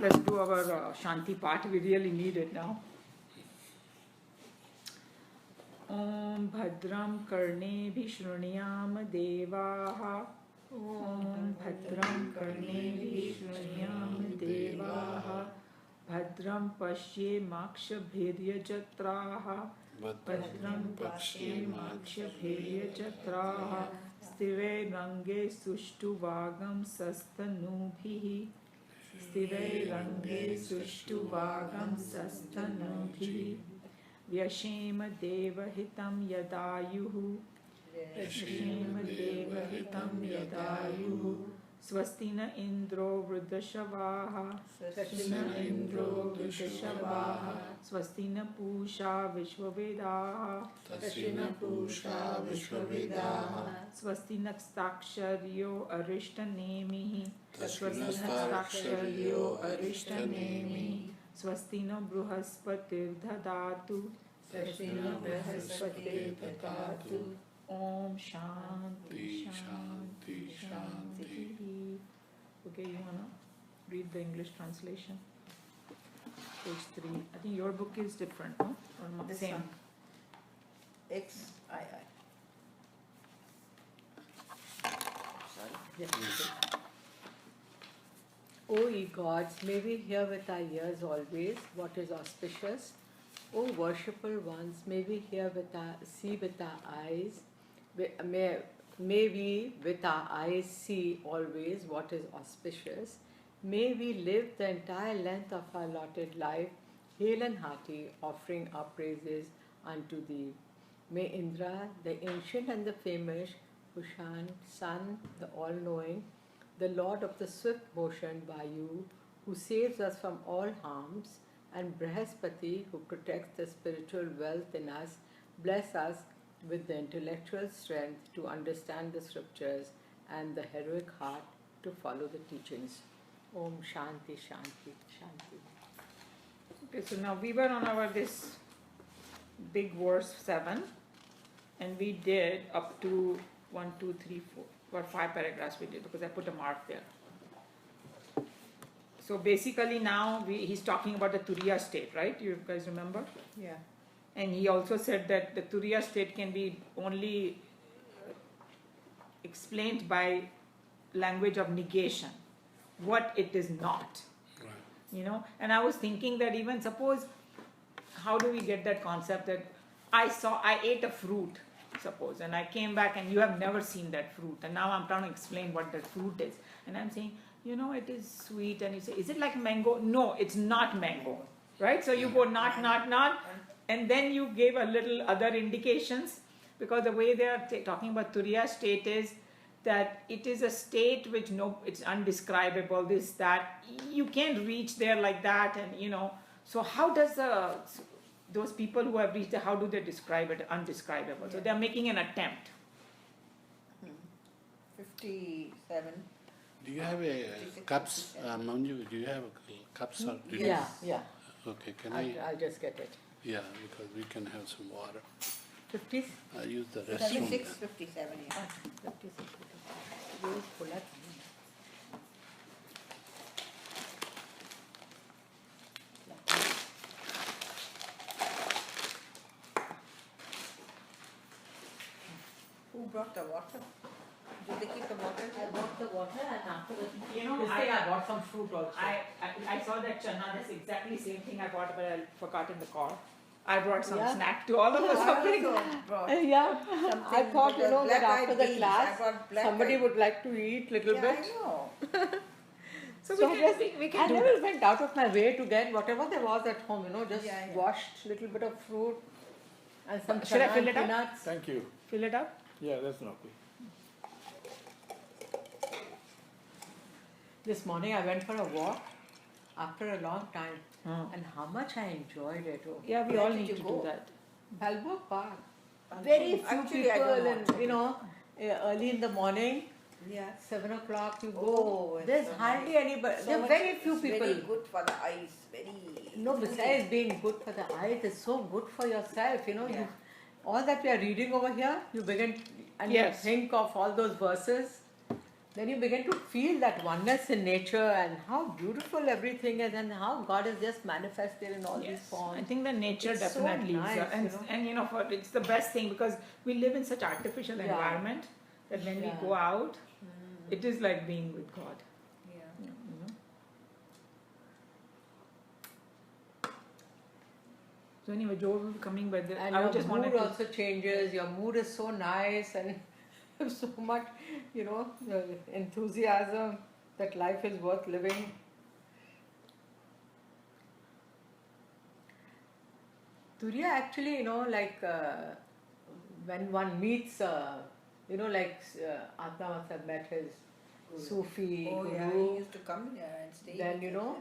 let's do our Shanti part. We really need it now. Om Bhadram Karnebhi Shruniyam Devaha. Om Bhadram Karnebhi Shruniyam Devaha. Bhadram Pashye Makshabhirya Jatraha. Bhadram Pashye Makshabhirya Jatraha. Stive Range Sushtu Vagam Sastanubhihi. Stive Range Sushtu Vagam Sastanubhihi. Vyashema Devahitam Yadayuhu. Vyashema Devahitam Yadayuhu. Swastina Indro Vruddhashavaha. Swastina Indro Vruddhashavaha. Swastina Pusha Vishwavedaha. Swastina Pusha Vishwavedaha. Swastina Staksharyo Arishtanemihi. Swastina Staksharyo Arishtanemihi. Swastina Bruhaspatir Dhadatu. Swastina Bruhaspatir Dhadatu. Om Shanti Shanti Shanti. Okay, you wanna read the English translation? Page 3. I think your book is different, no? Or This same? one. XII. Sorry. Yes. O ye gods, may we hear with our ears always what is auspicious. O worshipful ones, may we hear with our, see with our eyes. May we with our eyes see always what is auspicious. May we live the entire length of our allotted life, hale and hearty, offering our praises unto thee. May Indra, the ancient and the famous, Pushan, Sun, the all-knowing, the Lord of the swift motion Vayu, who saves us from all harms, and Brihaspati, who protects the spiritual wealth in us, bless us with the intellectual strength to understand the scriptures and the heroic heart to follow the teachings. Om Shanti Shanti Shanti. Okay, so now we were on our this big verse 7, and we did up to 1, 2, 3, 4, or 5 paragraphs we did because I put a mark there. So basically now he's talking about the Turiya state, right? You guys remember? Yeah. And he also said that the Turiya state can be only explained by language of negation, what it is not. Right. You know, and I was thinking that even suppose, how do we get that concept that I ate a fruit, suppose, and I came back and you have never seen that fruit, and now I'm trying to explain what that fruit is, and I'm saying, you know, it is sweet, and you say, is it like mango? No, it's not mango, right? So you go not, and then you gave a little other indications, because the way they are talking about Turiya state is that it is a state which it's undescribable, this, that, you can't reach there like that, and you know, so how does those people who have reached there, how do they describe it, undescribable? So they are making an attempt. 57. Do you have a cups, Manju? Do you have cups or? Do you- Yeah. Okay, can I'll just get it. Yeah, because we can have some water. 50s? I use the restroom. 56, 57, yeah. 56. Yours full up. Who brought the water? Did they keep the water? I bought the water and after You know, I bought some fruit also. I saw that chana, that's exactly the same thing I bought, but I forgot in the car. I brought some Yeah. snack to all of us. I also brought Yeah, I something thought, with the that black-eyed after the peas. class, I brought black somebody eyed- would like to eat little Yeah, bit. I know. So So we I can do never that. went out of my way to get whatever there was at home, just Yeah, yeah. washed little bit of fruit and some Should I chana fill and it up? peanuts. Thank you. Fill it up. Yeah, that's not good. This morning I went for a walk after a long time, Hmm. and how much I enjoyed it. Oh. Yeah, we Where all did need you to go? do that. Balboa Park. Very few Actually, I people, don't and want early in the morning, Yeah. 7 o'clock you go. Oh, it's There's so hardly nice. anybody. So There are much- very few it's people. Very good for the eyes. Very. No, besides being good for the eyes, it's so good for yourself. Yeah. You, all that we are reading over here, you begin and Yes. you think of all those verses, then you begin to feel that oneness in nature and how beautiful everything is and how God is just manifested in all these Yes, forms. I think the nature It's so definitely nice, is, and it's the best thing because we live in such artificial Yeah. environment that when we Yeah. go out, it is like being with God. Yeah. You know? So anyway, Joe coming by the. And I your would just mood wanted to. also changes. Your mood is so nice and so much, enthusiasm that life is worth living. Turiya actually, when one meets, Atma must have met his Sufi Oh guru. yeah, he used to come here and stay. Then with us,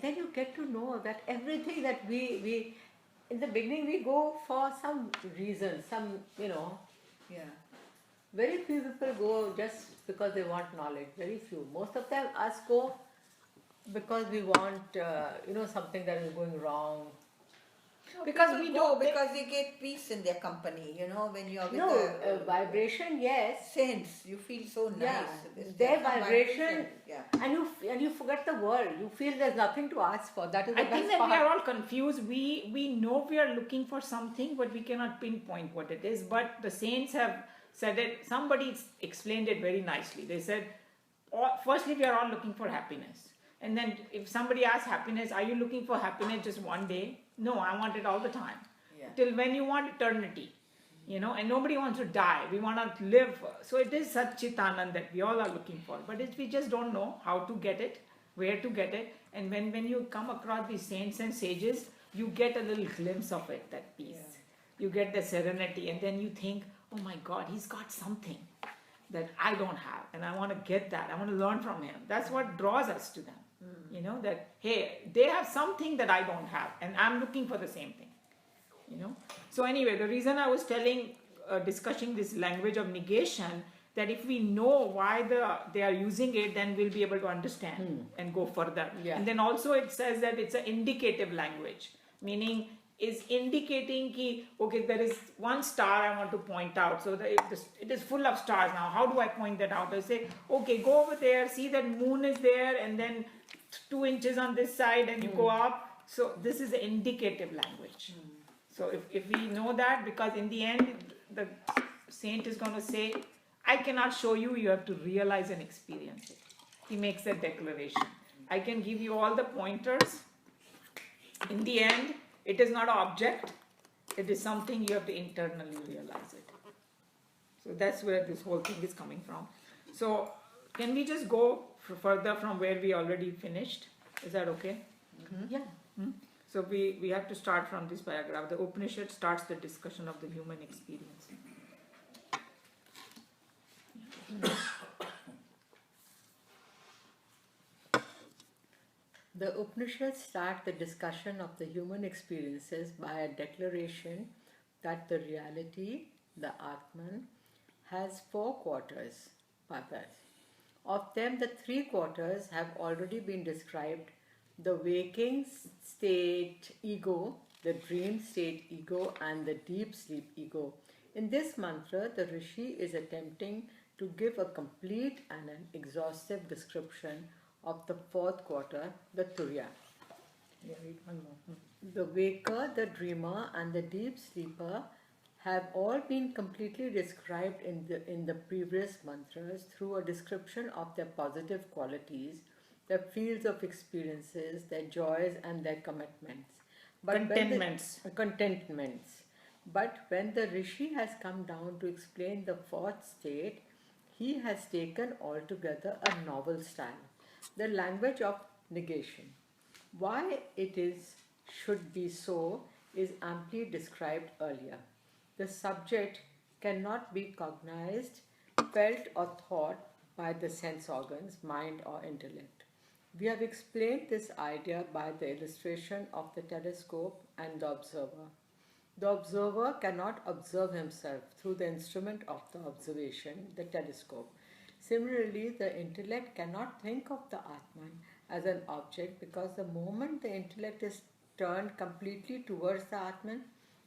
then you get to know that everything that we in the beginning we go for some reason, yeah. very few people go just because they want knowledge. Very few. Most of them us go because we want something that is going wrong. Because People we go don't- because they get peace in their company. When you're with No, the vibration, yes. saints, you feel so nice. Yeah, There's their some vibration. Yeah. And you forget the world. You feel there's nothing to ask for. That is the I think best that part. we are all confused. We know we are looking for something, but we cannot pinpoint what it is. But the saints have said it. Somebody explained it very nicely. They said, firstly, we are all looking for happiness. And then if somebody asks happiness, are you looking for happiness just one day? No, I want it all the time. Yeah. Till when you want eternity. And nobody wants to die. We want to live. So it is Satchitanand that we all are looking for. But we just don't know how to get it, where to get it. And when you come across these saints and sages, you get a little glimpse of it, that peace. Yeah. You get the serenity. And then you think, oh my God, he's got something that I don't have. And I want to get that. I want to learn from him. That's what draws us to them. That, hey, they have something that I don't have. And I'm looking for the same thing. So anyway, the reason I was discussing this language of negation, that if we know why they are using it, then we'll be able to understand and go further. Yeah. And then also it says that it's an indicative language, meaning is indicating ki, okay, there is one star I want to point out. So it is full of stars now. How do I point that out? I say, okay, go over there, see that moon is there, and then 2 inches on this side, and you go up. So this is the indicative language. So if we know that, because in the end, the saint is going to say, I cannot show you, you have to realize and experience it. He makes that declaration. I can give you all the pointers. In the end, it is not an object. It is something you have to internally realize it. So that's where this whole thing is coming from. So can we just go further from where we already finished? Is that okay? Yeah. So we have to start from this paragraph. The Upanishad starts the discussion of the human experience. The Upanishads start the discussion of the human experiences by a declaration that the reality, the Atman, has 4 quarters, padas. Of them, the 3 quarters have already been described: the waking state ego, the dream state ego, and the deep sleep ego. In this mantra, the Rishi is attempting to give a complete and an exhaustive description of the 4th quarter, the Turiya. Yeah, read one more. The waker, the dreamer, and the deep sleeper have all been completely described in the previous mantras through a description of their positive qualities, their fields of experiences, their joys, and their commitments. Contentments. But when the Rishi has come down to explain the 4th state, he has taken altogether a novel style, the language of negation. Why it should be so is amply described earlier. The subject cannot be cognized, felt, or thought by the sense organs, mind, or intellect. We have explained this idea by the illustration of the telescope and the observer. The observer cannot observe himself through the instrument of the observation, the telescope. Similarly, the intellect cannot think of the Atman as an object, because the moment the intellect is turned completely towards the Atman,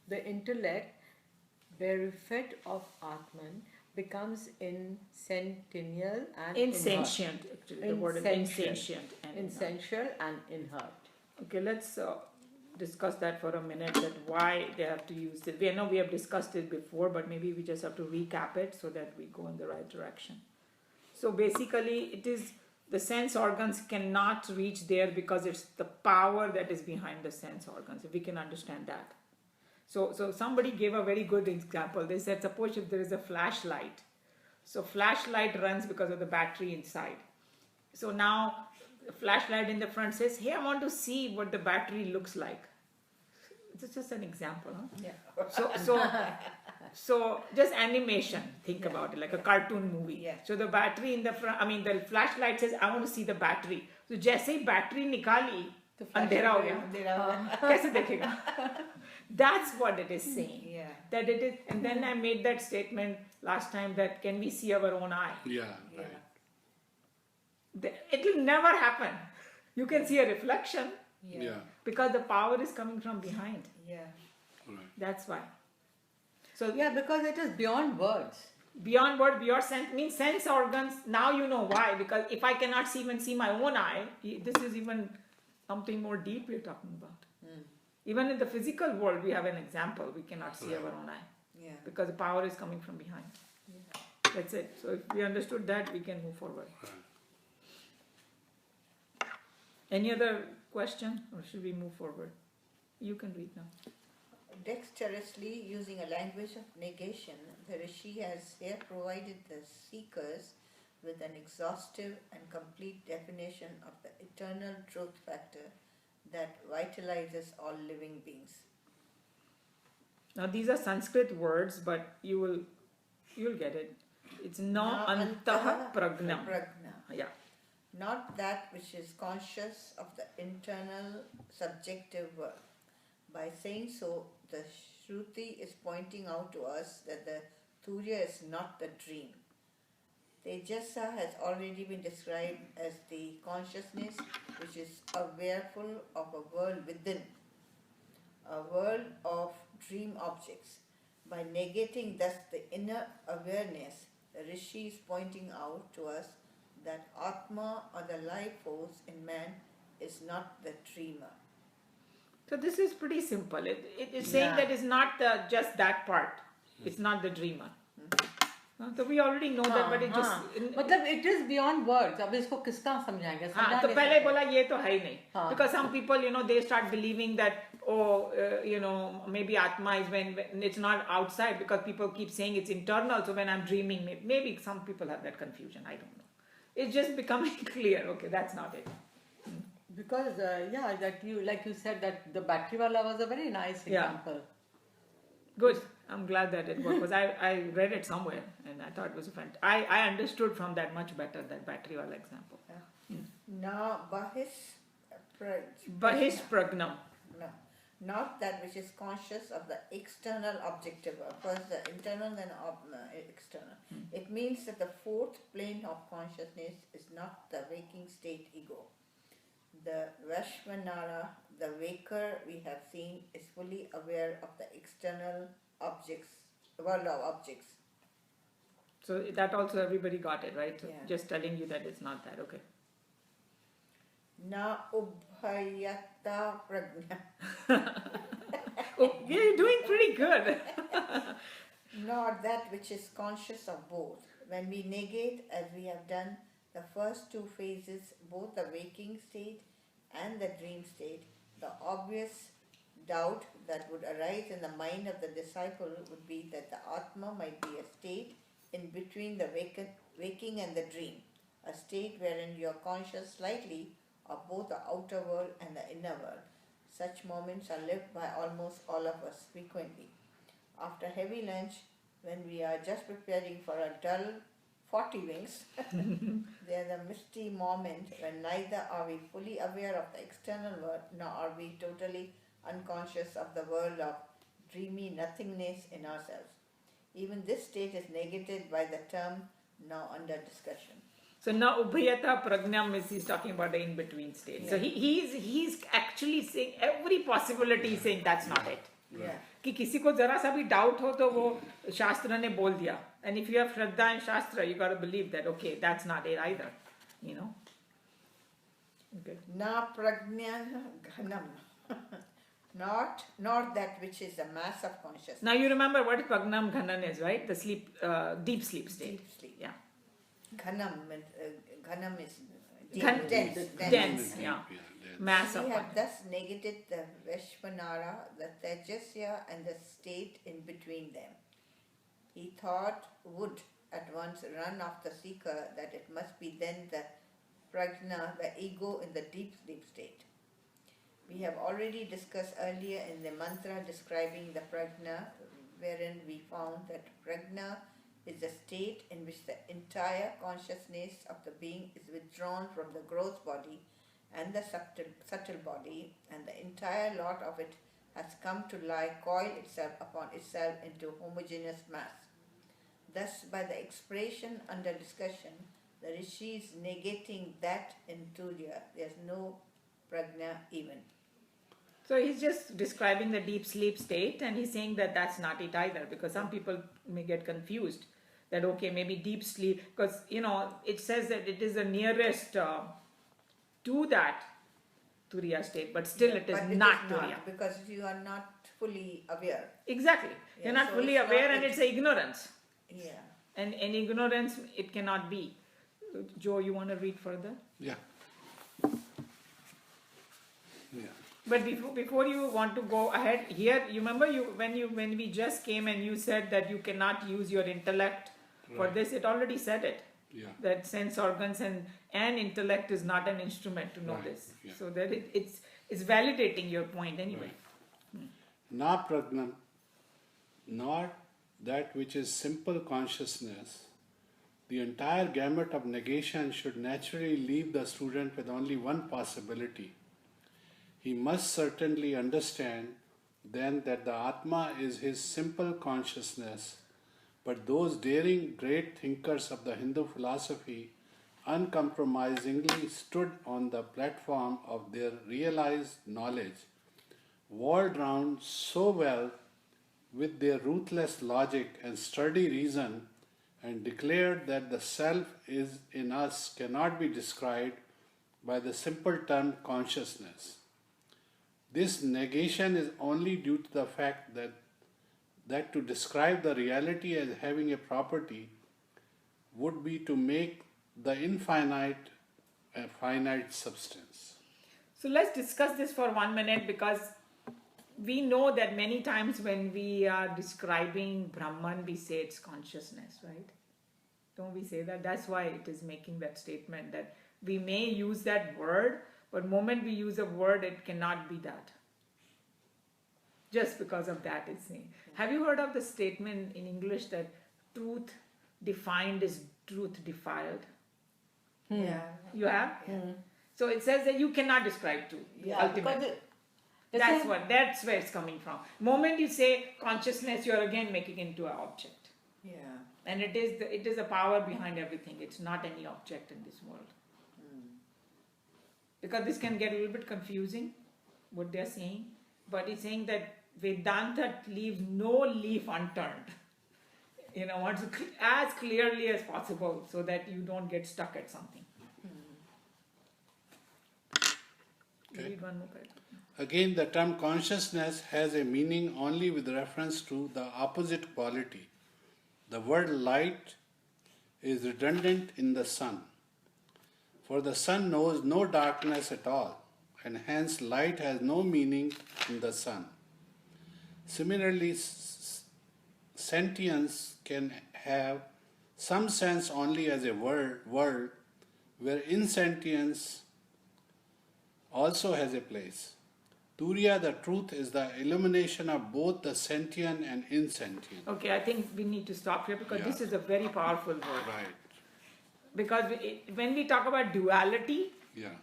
the intellect, bereft of Atman, becomes incendial and Insentient, actually, the word is Insentient. insentient. And inert. Essential and inert. Okay, let's discuss that for a minute, that why they have to use it. We know we have discussed it before, but maybe we just have to recap it so that we go in the right direction. So basically, it is the sense organs cannot reach there because it's the power that is behind the sense organs, if we can understand that. So somebody gave a very good example. They said, suppose if there is a flashlight. So flashlight runs because of the battery inside. So now the flashlight in the front says, hey, I want to see what the battery looks like. It's just an example, huh? Yeah. So just animation, think about it, like a cartoon movie. Yeah. So the battery in the front, the flashlight says, I want to see the battery. So जैसे ही battery निकाली, अंधेरा हो गया. कैसे देखेगा? That's what it is saying. Yeah. That it is, and then I made that statement last time that can we see our own eye? Yeah, Yeah. right. It will never happen. You can see a reflection Yeah, because the power is coming from behind. Yeah. right. That's why. So Yeah, because it is beyond words. beyond word, beyond sense means sense organs. Now you know why. Because if I cannot even see my own eye, this is even something more deep we're talking about. Even in the physical world, we have an example. We cannot see our own eye Yeah. because the power is coming from behind. That's it. So if we understood that, we can move forward. Any other question, or should we move forward? You can read now. Dexterously using a language of negation, the Rishi has here provided the seekers with an exhaustive and complete definition of the eternal truth factor that vitalizes all living beings. Now these are Sanskrit words, but you'll get it. It's na antah pragnam. Pragna. Yeah. Not that which is conscious of the internal subjective world. By saying so, the Shruti is pointing out to us that the Turiya is not the dream. Tejasa has already been described as the consciousness which is awareful of a world within, a world of dream objects. By negating thus the inner awareness, the Rishi is pointing out to us that Atma, or the life force in man, is not the dreamer. So this is pretty simple. It is saying that it's not just that part. It's not the dreamer. So we already know that, but it just. मतलब it is beyond words. अब इसको किसका समझाएंगे? हाँ, तो पहले बोला ये तो है ही नहीं. Because some people, they start believing that, maybe Atma is when it's not outside, because people keep saying it's internal. So when I'm dreaming, maybe some people have that confusion. I don't know. It's just becoming clear. Okay, that's not it. Because that you, like you said, that the battery wala was a very nice Yeah. example. Good. I'm glad that it worked, because I read it somewhere and I thought it was fantastic. I understood from that much better, that battery wala example. Now, Bahish pragnam. No, not that which is conscious of the external objective. First the internal, then external. It means that the fourth plane of consciousness is not the waking state ego. The Vashvanara, the waker we have seen, is fully aware of the external objects, world of objects. So that also everybody got it, right? So Yeah. just telling you that it's not that. Okay. Na ubhayata prajna. Oh, you're doing pretty good. Not that which is conscious of both. When we negate, as we have done, the first two phases, both the waking state and the dream state, the obvious doubt that would arise in the mind of the disciple would be that the Atma might be a state in between the waking and the dream, a state wherein you are conscious slightly of both the outer world and the inner world. Such moments are lived by almost all of us frequently. After heavy lunch, when we are just preparing for a dull 40 wings, there's a misty moment when neither are we fully aware of the external world, nor are we totally unconscious of the world of dreamy nothingness in ourselves. Even this state is negated by the term now under discussion. So now Ubhayata Pragnam is, he's talking about the in-between state. So he's actually saying every possibility, he's saying that's not it. Yeah. कि किसी को जरा सा भी doubt हो तो वो शास्त्र ने बोल दिया And if you have Shraddha and Shastra, you got to believe that, okay, that's not it either, you know. Okay. Na prajna ghanam. Not that which is the mass of consciousness. Now you remember what Pragnam Ghanan is, right? The sleep, deep sleep state. Deep sleep. Yeah. Ghanam is Dense, dense. yeah. dense. Mass of We have consciousness. thus negated the Veshvanara, the Tejasya, and the state in between them. He thought would at once run off the seeker that it must be then the prajna, the ego in the deep sleep state. We have already discussed earlier in the mantra describing the prajna, wherein we found that prajna is the state in which the entire consciousness of the being is withdrawn from the gross body and the subtle body, and the entire lot of it has come to lie, coil itself upon itself into homogeneous mass. Thus, by the expression under discussion, the rishis negating that in Turiya, there's no prajna even. So he's just describing the deep sleep state, and he's saying that that's not it either, because some people may get confused that, okay, maybe deep sleep, because, you know, it says that it is the nearest to that Turiya state, but still it is But not Turiya. because you are not fully aware. Exactly. You're Yeah, not so fully it's aware, not and it. it's ignorance. Yeah. And in ignorance, it cannot be. Joe, you want to read further? Yeah. Yeah. But before you want to go ahead, here, you remember when we just came and you said that you cannot use your intellect for Right. this, it already said it. Yeah. That sense organs and intellect is not an instrument to know Right, this. yeah. So that it's validating your point anyway. Na pragnam, not that which is simple consciousness. The entire gamut of negation should naturally leave the student with only one possibility. He must certainly understand then that the Atma is his simple consciousness, but those daring great thinkers of the Hindu philosophy uncompromisingly stood on the platform of their realized knowledge, walled round so well with their ruthless logic and sturdy reason, and declared that the self is in us cannot be described by the simple term consciousness. This negation is only due to the fact that to describe the reality as having a property would be to make the infinite a finite substance. So let's discuss this for 1 minute, because we know that many times when we are describing Brahman, we say it's consciousness, right? Don't we say that? That's why it is making that statement that we may use that word, but moment we use a word, it cannot be that. Just because of that, it's saying. Have you heard of the statement in English that truth defined is truth defiled? Yeah. You have? Yeah. So it says that you cannot describe truth. Ultimately. That's where it's coming from. Moment you say consciousness, you're again making it into an object. Yeah. And it is the power behind everything. It's not any object in this world. Because this can get a little bit confusing, what they're saying. But it's saying that Vedanta leaves no leaf unturned. You know, wants to as clearly as possible so that you don't get stuck at something. Okay. Read one more paragraph. Again, the term consciousness has a meaning only with reference to the opposite quality. The word light is redundant in the sun, for the sun knows no darkness at all, and hence light has no meaning in the sun. Similarly, sentience can have some sense only as a world where insentience also has a place. Turiya, the truth, is the illumination of both the sentient and insentient. Okay, I think we need to stop here because Yeah. this is a very powerful word. Right. Because when we talk about duality, Yeah.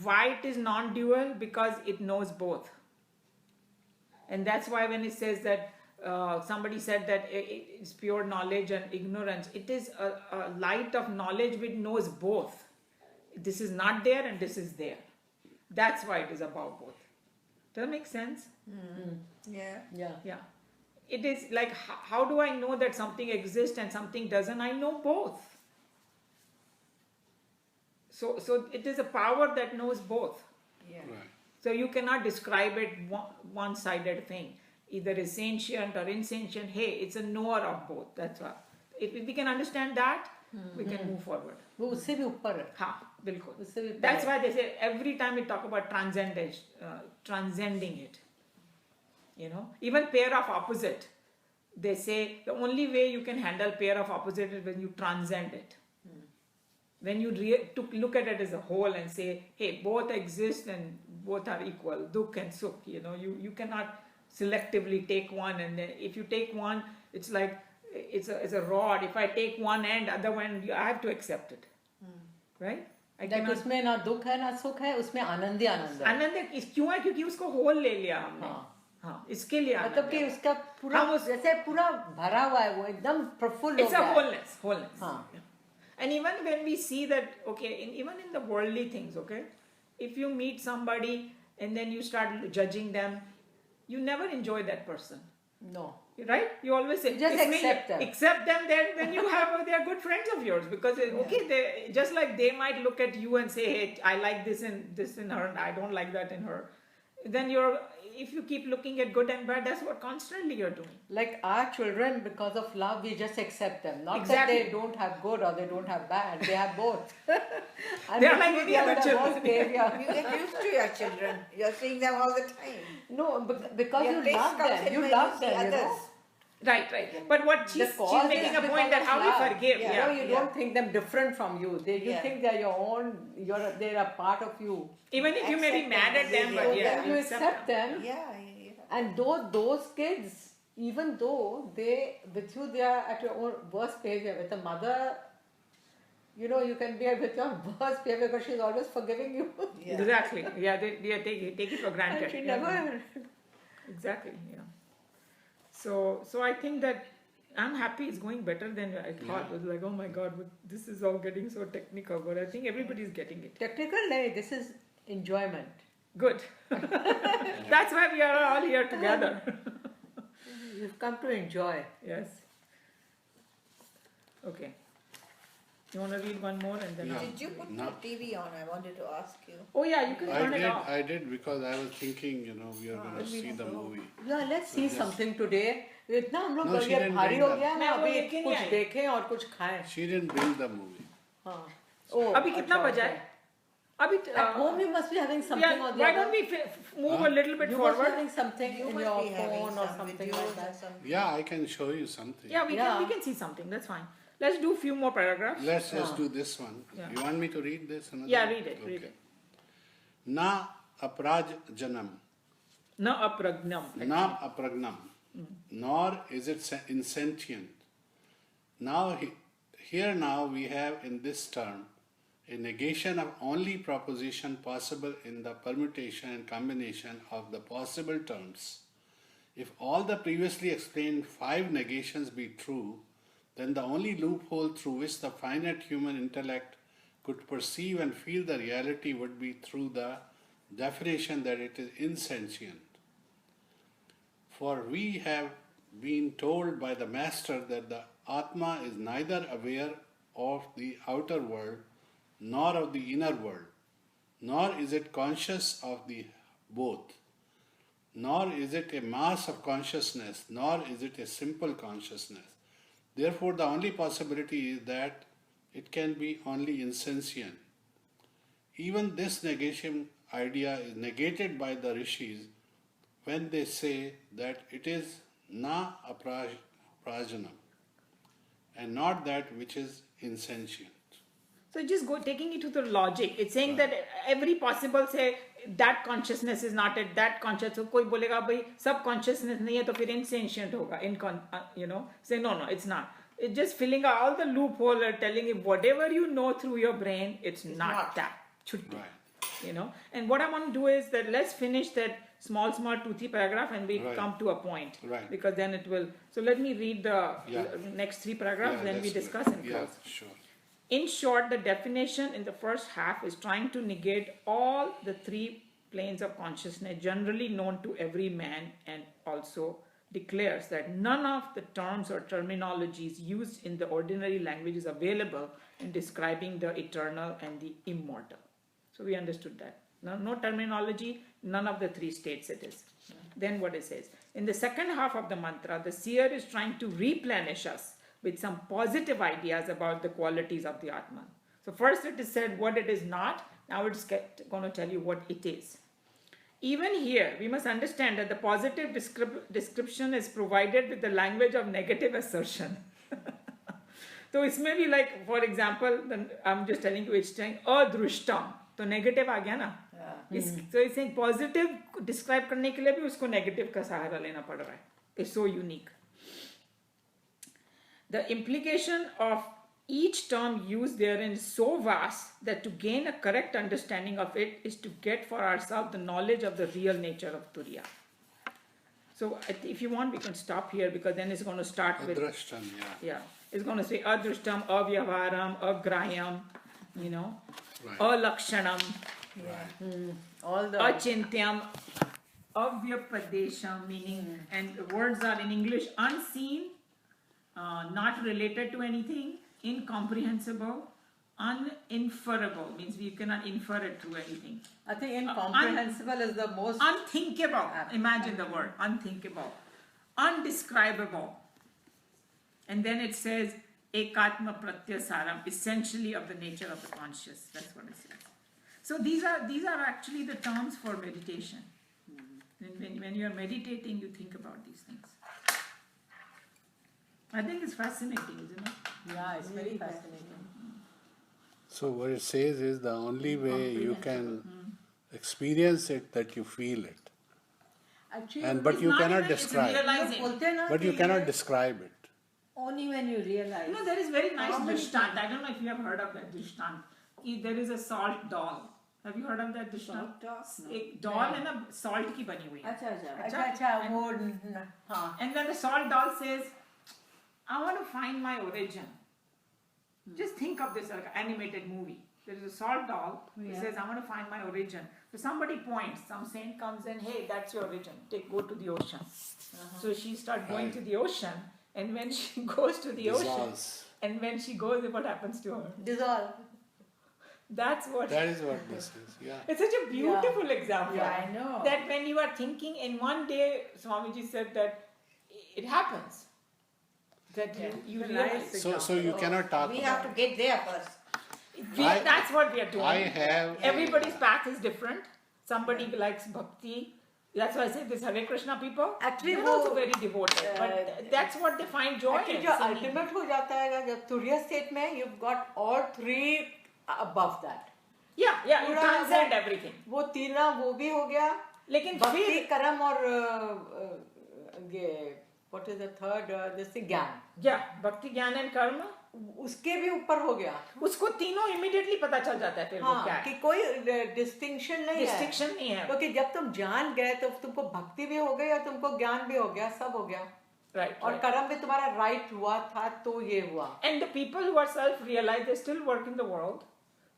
why it is non-dual? Because it knows both. And that's why when it says that somebody said that it's pure knowledge and ignorance, it is a light of knowledge which knows both. This is not there and this is there. That's why it is about both. Does that make sense? Yeah. Yeah. Yeah. it is like, how do I know that something exists and something doesn't? I know both. So it is a power that knows both. Yeah. Right. So you cannot describe it one-sided thing. Either is sentient or insentient. Hey, it's a knower of both. That's why. If we can understand that, we can move forward. वो उससे भी ऊपर है, हाँ, बिल्कुल. उससे भी That's परे। why they say every time we talk about transcending it. You know, even pair of opposite, they say the only way you can handle pair of opposite is when you transcend it. When you look at it as a whole and say, hey, both exist and both are equal, dukh and sukh. You know, you cannot selectively take one, and then if you take one, it's like it's a rod. If I take one end, other one, I have to accept it, right? I That cannot. उसमें ना दुख है ना सुख है, उसमें आनंद ही आनंद है। आनंद क्यों है? क्योंकि उसको होल ले लिया हमने. हाँ, इसके लिए मतलब कि आनंद है. उसका पूरा हाँ, उस- जैसे पूरा भरा हुआ है, वो एकदम प्रफुल्ल हो It's a गया है। wholeness. हाँ। Yeah. And even when we see that, okay, even in the worldly things, okay, if you meet somebody and then you start judging them, you never enjoy that person, No. right? You always say, Just "It's me." accept them. Accept them, then you have, they are good friends of yours, because okay, they just like they might look at you and say, hey, I like this in her, and I don't like that in her. Then if you keep looking at good and bad, that's what constantly you're doing. Like our children, because of love, we just accept them. Not Exactly. that they don't have good or they don't have bad. They have both. And They are maybe like any they are other the children. worst behavior. You get used to your children. You're seeing them all the time. No, because Your you taste love comes them. in You when love you see them, you know. others. Right. But what The she's cause making is a point because that of how love. we forgive. Yeah. Yeah. No, you don't think them different from you. You Yeah. think they're your own. They're a part of you. Even if you may be Accept mad them at them, as but they yeah, are. You accept them. Yeah. And those kids, even though with you they are at your own worst behavior. With a mother, you know, you can be with your worst behavior because she's always forgiving you. Yeah. Exactly. Yeah, they take it for granted. And she Yeah. never. Exactly. Yeah. So I think that I'm happy it's going better than I thought. It was like, oh my God, but this is all getting so technical. But I think everybody's getting it. Technical, this is enjoyment. Good. That's why we are all here together. You've come to enjoy. Yes. Okay. You want to read one more and then Yeah. I'll... Did you put No. the TV on? I wanted to ask you. Oh yeah, you can turn it off. I did because I was thinking, we are going to see the movie. Yeah, let's see something today. इतना हम लोग No, she ये didn't भारी bring हो that. गया ना मैं वो अभी लेके नहीं कुछ आई। देखें और कुछ खाएं. She didn't bring the movie. हाँ. Oh, अभी कितना अच्छा, बजा है? okay. Abhi, At home you must be having something yeah, or the why other. don't we move a little bit You must be forward? having something You in must your be having phone or some something videos like or that. something. Yeah, I can show you something. Yeah, we Yeah. can see something. That's fine. Let's do a few more paragraphs. Let's just do this one. Yeah. You want me to read this? Another Yeah, one? read it. Read Okay. it. Na apraj janam, Na apragnam. na apragnam, nor is it insentient. Now, here now we have in this term a negation of only proposition possible in the permutation and combination of the possible terms. If all the previously explained 5 negations be true, then the only loophole through which the finite human intellect could perceive and feel the reality would be through the definition that it is insentient. For we have been told by the Master that the Atma is neither aware of the outer world nor of the inner world, nor is it conscious of the both, nor is it a mass of consciousness, nor is it a simple consciousness. Therefore, the only possibility is that it can be only insentient. Even this negation idea is negated by the rishis when they say that it is na aprajanam and not that which is insentient. So just taking it to the logic. It's saying that every possible say that consciousness is not at that conscious. So कोई बोलेगा भाई सब consciousness नहीं है तो फिर insentient होगा. Say no, it's not. It's just filling out all the loophole and telling you whatever you know through your brain, it's not that. Chuttu. Right. And what I want to do is that let's finish that small 2-3 paragraph and we Right. come to a point. Right. Because then it will. So let me read the Yeah. next 3 paragraphs, Yeah, then we that's good. discuss and Yeah, close. sure. In short, the definition in the first half is trying to negate all the 3 planes of consciousness generally known to every man and also declares that none of the terms or terminologies used in the ordinary language is available in describing the eternal and the immortal. So we understood that. No terminology, none of the three states it is. Then what it says, in the second half of the mantra, the seer is trying to replenish us with some positive ideas about the qualities of the Atman. So first it is said what it is not, now it's going to tell you what it is. Even here, we must understand that the positive description is provided with the language of negative assertion. So it's maybe like, for example, I'm just telling you each time, adrushtam. So negative आ गया ना. So it's saying positive describe करने के लिए भी उसको negative का सहारा लेना पड़ रहा है. It's so unique. The implication of each term used therein is so vast that to gain a correct understanding of it is to get for ourselves the knowledge of the real nature of Turiya. So if you want, we can stop here because then it's going to start with... Adrashtam, Yeah. It's going to say adrushtam, avyavaram, agrahyam, you know, Right. alakshanam, All the achintyam, avyapadesham, meaning, and the words are in English unseen, not related to anything, incomprehensible, uninferable, means we cannot infer it through anything. I think incomprehensible is the most Unthinkable, imagine the word, unthinkable, undescribable. And then it says, ekatma pratyasaram, essentially of the nature of the conscious. That's what it says. So these are actually the terms for meditation. When you are meditating, you think about these things. I think it's fascinating, isn't it? yeah, it's very fascinating. So what it says is the only way you can experience it that you feel it. Actually, But It's you not cannot even- it's describe. realizing. बोलते हैं ना But you कि cannot ये describe it. only when you realize. You know, there is very nice drishtant. I don't know if you have heard of that drishtant. There is a salt doll. Have you heard of that drishtant? एक doll है ना salt की बनी हुई है. अच्छा वो हाँ And then the salt doll says, I want to find my origin. Just think of this like an animated movie. There is a salt doll who says, I want to find my origin. So somebody points, some saint comes in, hey, that's your origin. Go to the ocean. So she starts going Right. to the ocean, and when she goes to the ocean, Dissolves. and when she goes, what happens to her? dissolve. That's what. That is what this is. Yeah. It's such a beautiful example. Yeah, I know. That when you are thinking, and one day Swamiji said that it happens. That you It's a realize. nice So you cannot talk We about have to get there first. That's what we are doing. I have Everybody's path is different. Somebody likes bhakti. That's why I say this Hare Krishna people. Actually, they're वो, also very devoted. But that's what they find joy Actually, in. जो Singing. ultimate हो जाता है जब तुरिया state में you've got all three above that. Yeah, you पूरा transcend वो- everything. वो तीना वो भी हो गया. लेकिन भक्ति फिर कर्म और ये what is the third this thing ज्ञान yeah, bhakti, jnana and karma. उसके भी ऊपर हो गया. उसको तीनों immediately पता चल जाता है फिर वो क्या हाँ कि है. कोई डिस्टिंक्शन नहीं है. Distinction नहीं है. क्योंकि जब तुम जान गए तो तुमको भक्ति भी हो गई और तुमको ज्ञान भी हो गया, सब हो गया. Right. और कर्म भी तुम्हारा राइट हुआ था तो ये हुआ. And the people who are self-realized, they still work in the world.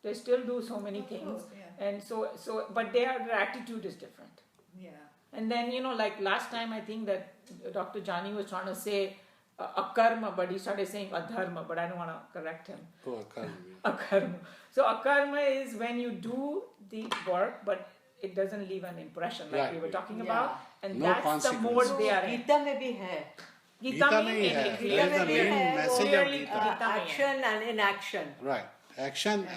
They still do so many things. And so, but their attitude is different. Yeah. And then, like last time, I think that Dr. Jani was trying to say akarma, but he started saying adharma, but I don't want to correct him. Oh, karma. Akarma. So akarma is when you do the work, but it doesn't leave an impression like Right, we were yeah. talking Yeah. about. And No that's the mode consequences. they are in. Gita में भी है. Gita Gita mein mein hai. it That is clearly the main है. message of Clearly Gita. Gita mein hai. Action and inaction. Right. Action,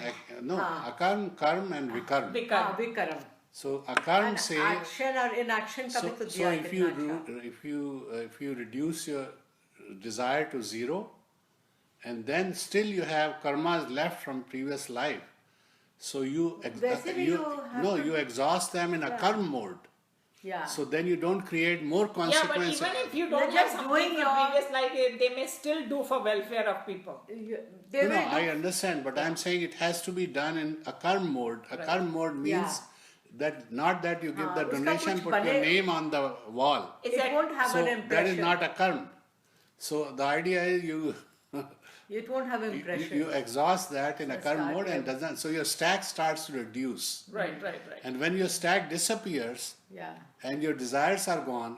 no, हाँ. akarm, karm and vikarm. Vikarma. विकर्म. So akarm And say, action or inaction का भी तो so दिया है if कितना you अच्छा. if you reduce your desire to zero, and then still you have karmas left from previous life, so you वैसे भी you have to- you exhaust them in a karm mode. Yeah. So then you don't create more Yeah, but consequences. even if you don't They're have just something doing from your- previous life, they may still do for welfare of people. They No, will I do. understand, but I'm saying it has to be done in a karm mode. A karm mode means that not that you give the उसका donation, कुछ put your बने- name on the wall. Is It that won't have So an that impression. is not a karm. So the idea is you It won't have impression. you exhaust that in a So karm start mode and with- doesn't. So your stack starts to reduce, right? and when your stack disappears Yeah. and your desires are gone,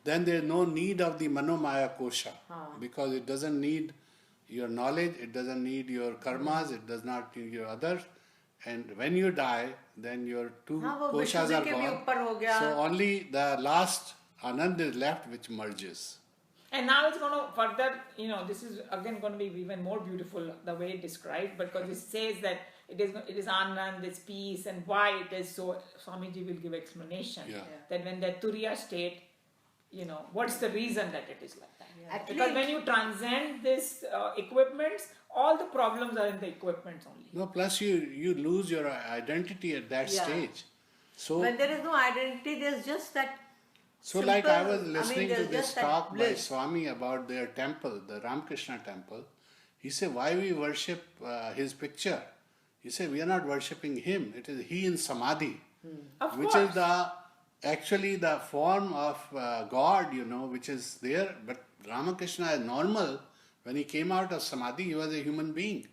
then there is no need of the Manomaya Kosha, because it doesn't need your knowledge, it doesn't need your karmas, it does not need your others. And when you die, then your two हाँ, वो koshas Vishnu are के भी gone. ऊपर हो गया. So only the last Anand is left, which merges. And now it's going to further, this is again going to be even more beautiful the way it described, because it says that it is Anand, it's peace, and why it is so. Swamiji will give explanation that when the Turiya state, what's the reason that it is like that? Actually, Because when you transcend this equipments, all the problems are in the equipments only. No, plus you lose your identity at that stage. So when there is no identity, there's just that. So like I was simple- listening there's to this just that talk by bliss. Swami about their temple, the Ramakrishna temple. He said, why we worship his picture? He said, we are not worshipping him. It is he in Samadhi, Of which course. is actually the form of God, which is there. But Ramakrishna is normal. When he came out of Samadhi, he was a human being.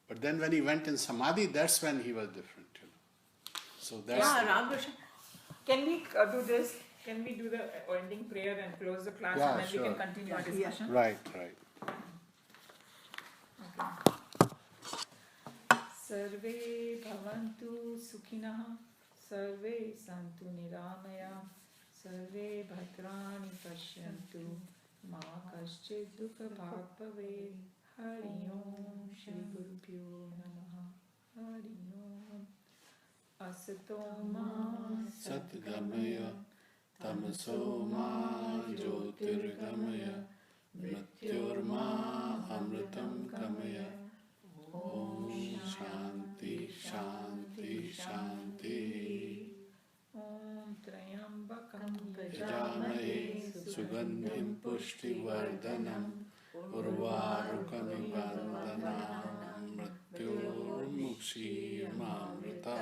But then when he went in Samadhi, that's when he was different. So that's Yeah, Ramakrishna. Can we do this? Can we do the ending prayer and close the class, Yeah, and then we sure. can continue our discussion? right. Sarve bhavantu sukhinah, sarve santu niramaya, sarve bhadrani pashyantu, ma kaschid dukha bhag bhavet. Hari Om Shri Gurubhyo Namaha. Hari Om. Asato ma Satgamaya Tamaso ma Jyotirgamaya Mrityorma Amritam Gamaya. Om Shanti Shanti Shanti. Om Trayambakam Yajamahe Sugandhim Pushti Vardhanam Urvarukam Vandhanam Mrityor Mukshi Mamrita.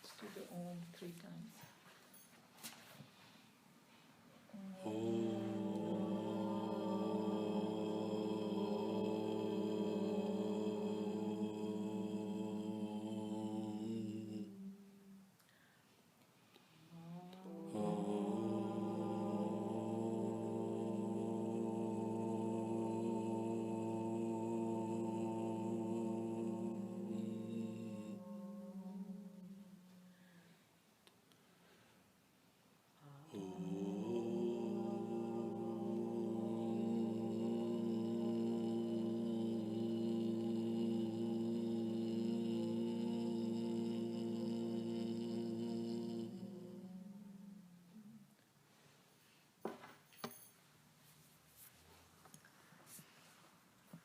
Let's do the Om 3 times.